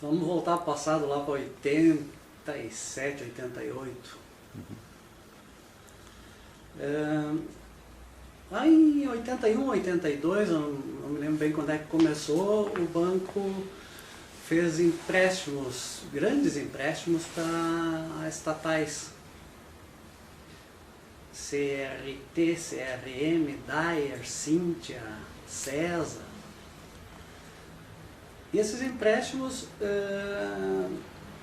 Vamos voltar ao passado, lá para 87, 88. Lá em 81, 82, eu não me lembro bem quando é que começou, o banco fez empréstimos, grandes empréstimos para estatais. CRT, CRM, Dyer, Cintia, Cesa. E esses empréstimos,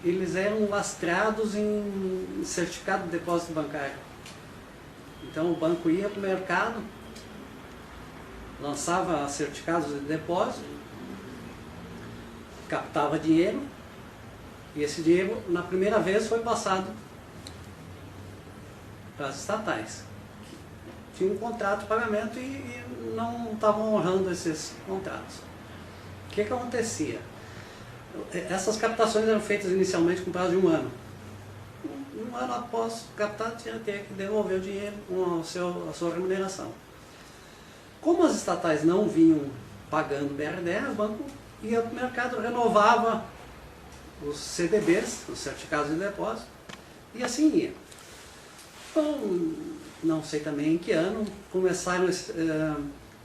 eles eram lastreados em certificado de depósito bancário. Então o banco ia para o mercado, lançava certificados de depósito, captava dinheiro, e esse dinheiro, na primeira vez, foi passado para as estatais. Tinha um contrato de pagamento e não estavam honrando esses contratos. O que acontecia? Essas captações eram feitas inicialmente com prazo de um ano. Um ano após captar, tinha que devolver o dinheiro com a sua remuneração. Como as estatais não vinham pagando BRDE, o banco ia para o mercado, renovava os CDBs, os certificados de depósito, e assim ia. Então, não sei também em que ano, o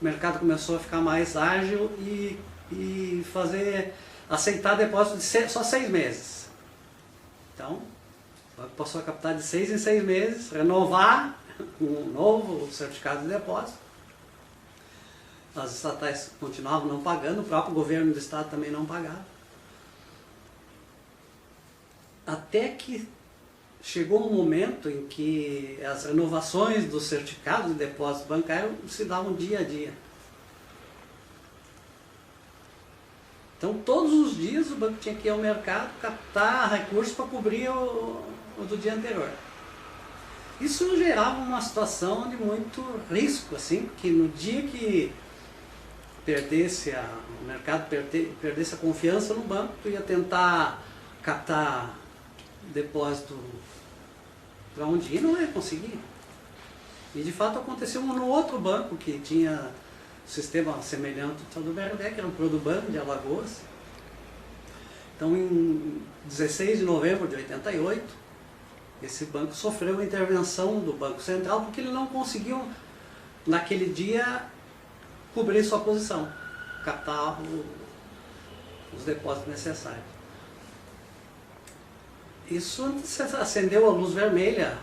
mercado começou a ficar mais ágil e aceitar depósito de só 6 meses. Então, o banco passou a captar de 6 em 6 meses, renovar um novo certificado de depósito. As estatais continuavam não pagando, o próprio governo do estado também não pagava. Até que chegou um momento em que as renovações dos certificados de depósito bancário se davam dia a dia. Então, todos os dias o banco tinha que ir ao mercado, captar recursos para cobrir o do dia anterior. Isso gerava uma situação de muito risco, assim, porque no dia que o mercado perdesse a confiança no banco, tu ia tentar captar depósito para onde ir, não ia conseguir. E de fato aconteceu no outro banco que tinha sistema semelhante ao do BRDE, que era um Produbanco de Alagoas. Então, em 16 de novembro de 88, esse banco sofreu a intervenção do Banco Central porque ele não conseguiu, naquele dia, cobrir sua posição, captar os depósitos necessários. Isso acendeu a luz vermelha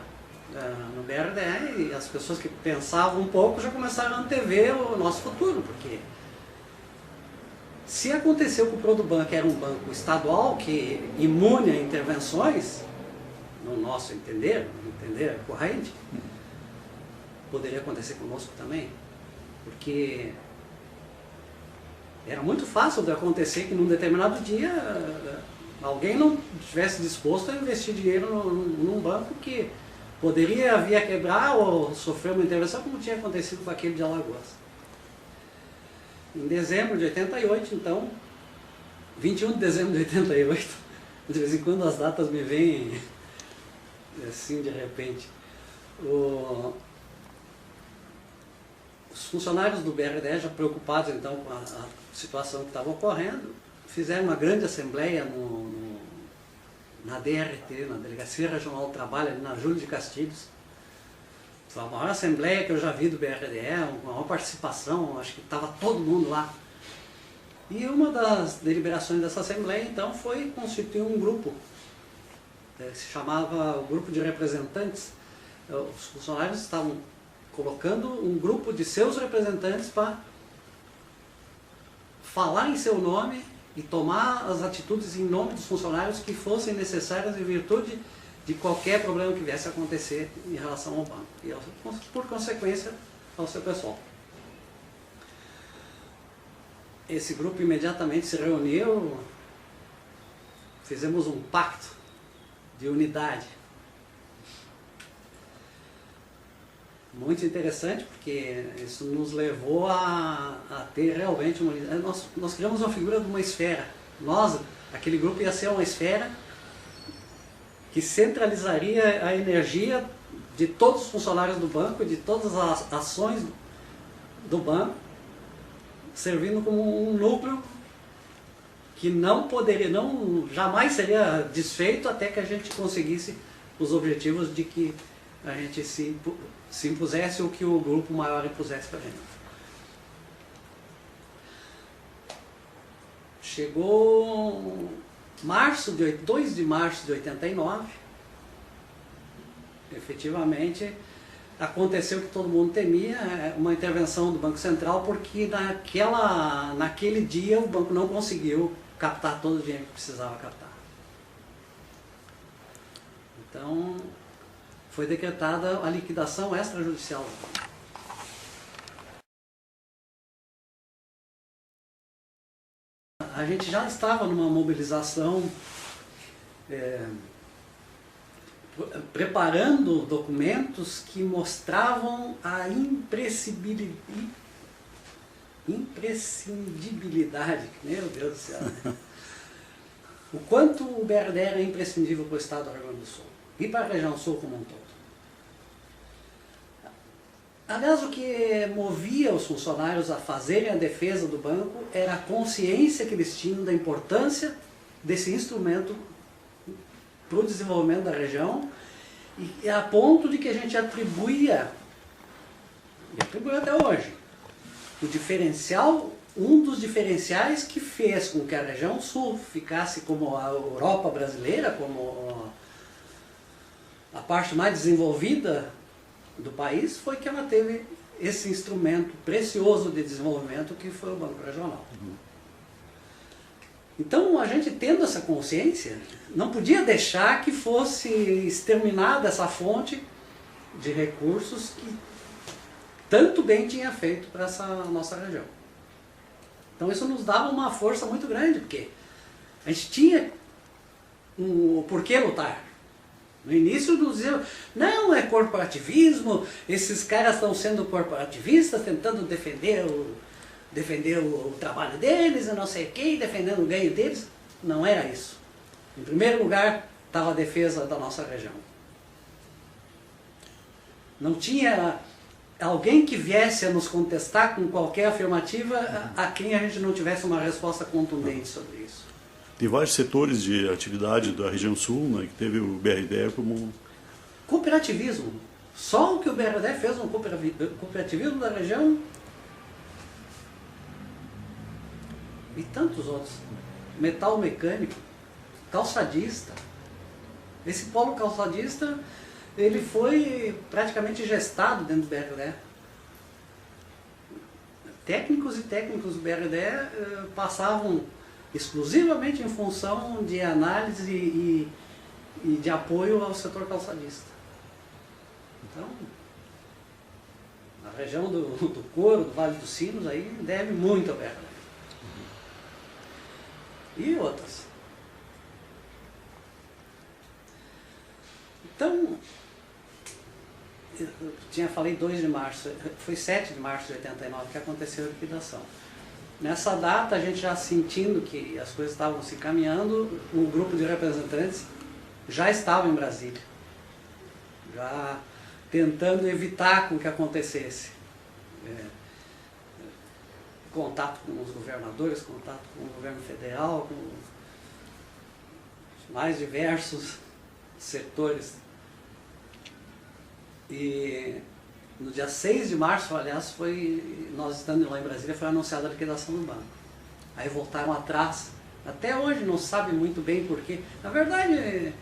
no BRDE, e as pessoas que pensavam um pouco já começaram a antever o nosso futuro, porque se aconteceu com o Produbanco, que era um banco estadual que imune a intervenções, no nosso entender corrente, poderia acontecer conosco também, porque era muito fácil de acontecer que num determinado dia alguém não estivesse disposto a investir dinheiro num banco que poderia vir a quebrar ou sofrer uma intervenção, como tinha acontecido com aquele de Alagoas. Em dezembro de 88, então, 21 de dezembro de 88, de vez em quando as datas me vêm assim de repente, os funcionários do BRDE, já preocupados então com a situação que estava ocorrendo, fizeram uma grande assembleia na DRT, na Delegacia Regional do Trabalho, ali na Júlio de Castilhos. Foi a maior assembleia que eu já vi do BRDE, uma maior participação, acho que estava todo mundo lá. E uma das deliberações dessa assembleia, então, foi constituir um grupo, que se chamava o Grupo de Representantes. Os funcionários estavam colocando um grupo de seus representantes para falar em seu nome e tomar as atitudes em nome dos funcionários que fossem necessárias em virtude de qualquer problema que viesse a acontecer em relação ao banco e, por consequência, ao seu pessoal. Esse grupo imediatamente se reuniu, fizemos um pacto de unidade. Muito interessante, porque isso nos levou a ter realmente uma unidade. Nós criamos uma figura de uma esfera. Aquele grupo ia ser uma esfera que centralizaria a energia de todos os funcionários do banco, de todas as ações do banco, servindo como um núcleo que jamais seria desfeito até que a gente conseguisse os objetivos de que a gente se impusesse ou que o grupo maior impusesse para a gente. Chegou 2 de março de 89, efetivamente aconteceu o que todo mundo temia, uma intervenção do Banco Central, porque naquele dia o banco não conseguiu captar todo o dinheiro que precisava captar. Então, foi decretada a liquidação extrajudicial do banco. A gente já estava numa mobilização, preparando documentos que mostravam a imprescindibilidade, meu Deus do céu, né? O quanto o BRD era imprescindível para o estado do Rio Grande do Sul e para a região sul como um todo. Aliás, o que movia os funcionários a fazerem a defesa do banco era a consciência que eles tinham da importância desse instrumento para o desenvolvimento da região, e a ponto de que a gente atribuía, e atribui até hoje, o diferencial, um dos diferenciais que fez com que a região sul ficasse como a Europa brasileira, como a parte mais desenvolvida do país, foi que ela teve esse instrumento precioso de desenvolvimento que foi o Banco Regional. Então, a gente tendo essa consciência, não podia deixar que fosse exterminada essa fonte de recursos que tanto bem tinha feito para essa nossa região. Então, isso nos dava uma força muito grande, porque a gente tinha o porquê lutar. No início nos diziam, não, é corporativismo, esses caras estão sendo corporativistas, tentando defender o trabalho deles, eu não sei o que, defendendo o ganho deles. Não era isso. Em primeiro lugar, estava a defesa da nossa região. Não tinha alguém que viesse a nos contestar com qualquer afirmativa a quem a gente não tivesse uma resposta contundente sobre isso. De vários setores de atividade da região sul, né, que teve o BRD como... Cooperativismo. Só o que o BRD fez no cooperativismo da região e tantos outros. Metal mecânico, calçadista. Esse polo calçadista, ele foi praticamente gestado dentro do BRD. Técnicos e técnicos do BRD passavam exclusivamente em função de análise e de apoio ao setor calçadista. Então, a região do Coro, do Vale dos Sinos, aí deve muito ao BRD. E outras. Então, eu falei 2 de março, foi 7 de março de 89 que aconteceu a liquidação. Nessa data, a gente já sentindo que as coisas estavam se encaminhando, um grupo de representantes já estava em Brasília, já tentando evitar com que acontecesse. Contato com os governadores, contato com o governo federal, com os mais diversos setores. E no dia 6 de março, aliás, nós estando lá em Brasília, foi anunciada a liquidação do banco. Aí voltaram atrás. Até hoje não sabe muito bem porquê. Na verdade,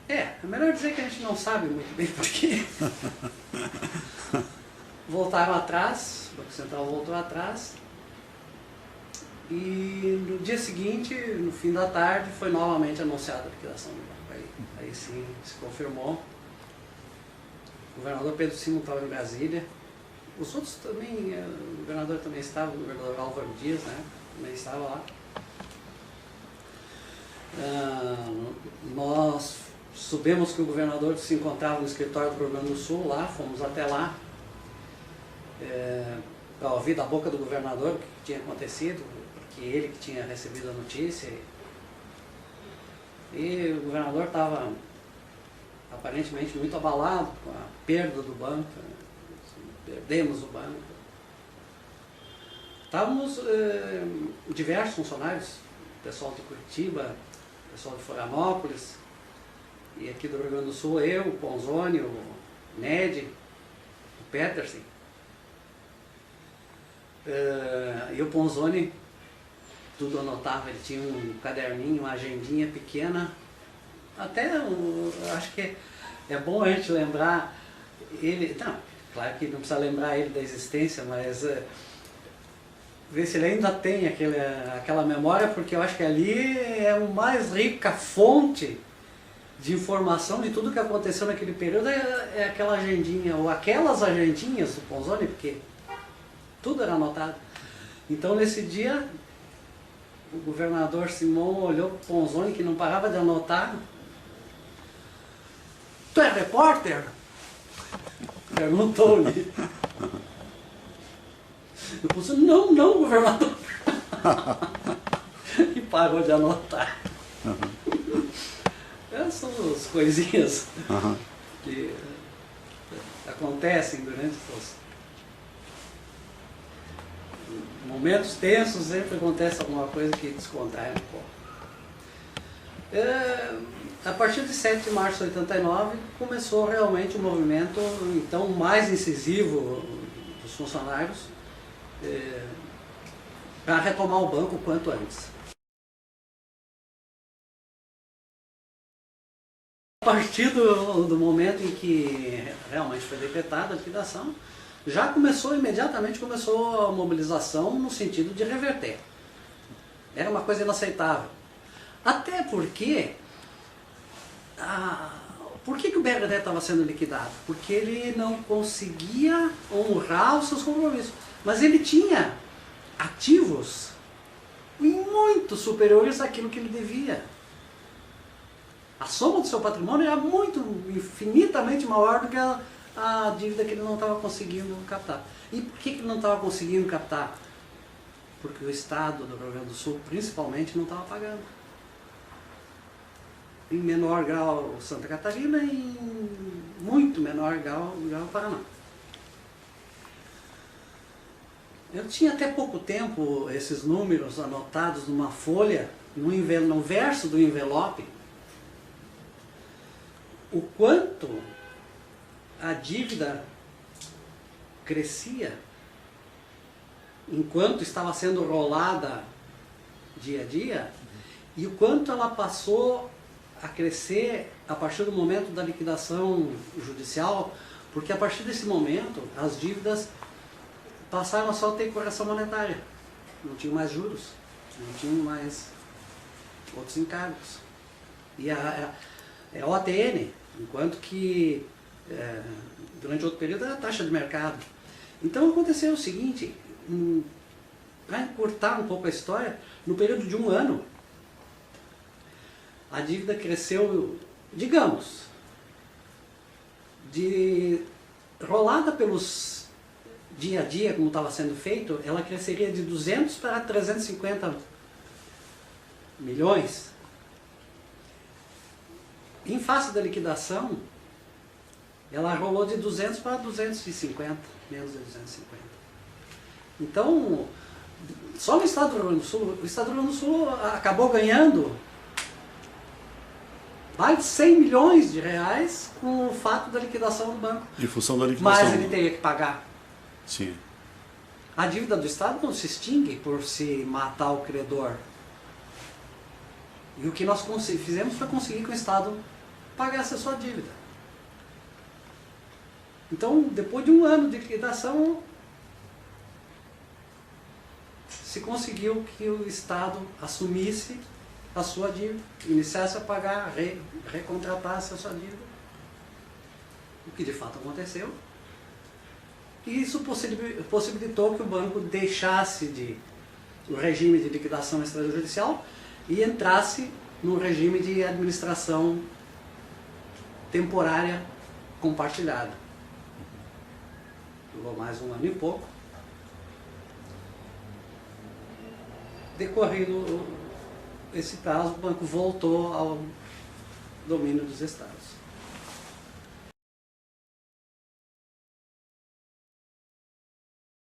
é melhor dizer que a gente não sabe muito bem porquê. Voltaram atrás, o Banco Central voltou atrás. E no dia seguinte, no fim da tarde, foi novamente anunciada a liquidação do banco. Aí sim, se confirmou. O governador Pedro Simon estava em Brasília. Os outros também, o governador também estava, o governador Álvaro Dias, né, também estava lá. Nós soubemos que o governador se encontrava no escritório do Rio Grande do Sul, lá, fomos até lá, para ouvir da boca do governador o que tinha acontecido, porque ele que tinha recebido a notícia. E o governador estava aparentemente muito abalado com a perda do banco, perdemos o banco. Estávamos diversos funcionários, pessoal de Curitiba, pessoal de Florianópolis, e aqui do Rio Grande do Sul, eu, o Ponzoni, o Ned, o Peterson. E o Ponzoni tudo anotava, ele tinha um caderninho, uma agendinha pequena. Até, acho que é bom a gente lembrar ele, não, claro que não precisa lembrar ele da existência, mas ver se ele ainda tem aquela memória, porque eu acho que ali é a mais rica fonte de informação de tudo que aconteceu naquele período, é aquela agendinha, ou aquelas agendinhas do Ponzoni, porque tudo era anotado. Então nesse dia, o governador Simão olhou para o Ponzoni, que não parava de anotar. Tu é repórter? Perguntou-lhe. Eu pus, não, governador. E parou de anotar. Essas são as coisinhas que acontecem durante os momentos tensos, sempre acontece alguma coisa que descontrai um pouco. A partir de 7 de março de 89, começou realmente o movimento então mais incisivo dos funcionários para retomar o banco o quanto antes. A partir do momento em que realmente foi decretada a liquidação, imediatamente começou a mobilização no sentido de reverter. Era uma coisa inaceitável. Até porque, por que o BRD estava sendo liquidado? Porque ele não conseguia honrar os seus compromissos. Mas ele tinha ativos muito superiores àquilo que ele devia. A soma do seu patrimônio era infinitamente maior do que a dívida que ele não estava conseguindo captar. E por que ele não estava conseguindo captar? Porque o Estado do Rio Grande do Sul, principalmente, não estava pagando. Em menor grau Santa Catarina e em muito menor grau Paraná. Eu tinha até pouco tempo esses números anotados numa folha, no verso do envelope, o quanto a dívida crescia enquanto estava sendo rolada dia a dia e o quanto ela passou a crescer a partir do momento da liquidação judicial, porque a partir desse momento as dívidas passaram a só ter correção monetária, não tinham mais juros, não tinham mais outros encargos. E a OTN, enquanto que durante outro período era a taxa de mercado. Então aconteceu o seguinte, para encurtar um pouco a história, no período de um ano, a dívida cresceu, digamos, rolada pelos dia a dia, como estava sendo feito, ela cresceria de 200 para 350 milhões. Em face da liquidação, ela rolou de 200 para 250, menos de 250. Então, só no Estado do Rio Grande do Sul, o Estado do Rio Grande do Sul acabou ganhando mais de 100 milhões de reais com o fato da liquidação do banco. Em função da liquidação. Mas ele teria que pagar. Sim. A dívida do Estado não se extingue por se matar o credor. E o que nós fizemos foi conseguir que o Estado pagasse a sua dívida. Então, depois de um ano de liquidação, se conseguiu que o Estado assumisse a sua dívida, iniciasse a pagar, recontratasse a sua dívida. O que de fato aconteceu. E isso possibilitou que o banco deixasse o regime de liquidação extrajudicial e entrasse no regime de administração temporária compartilhada. Durou mais um ano e pouco. Decorrido esse prazo, o banco voltou ao domínio dos estados.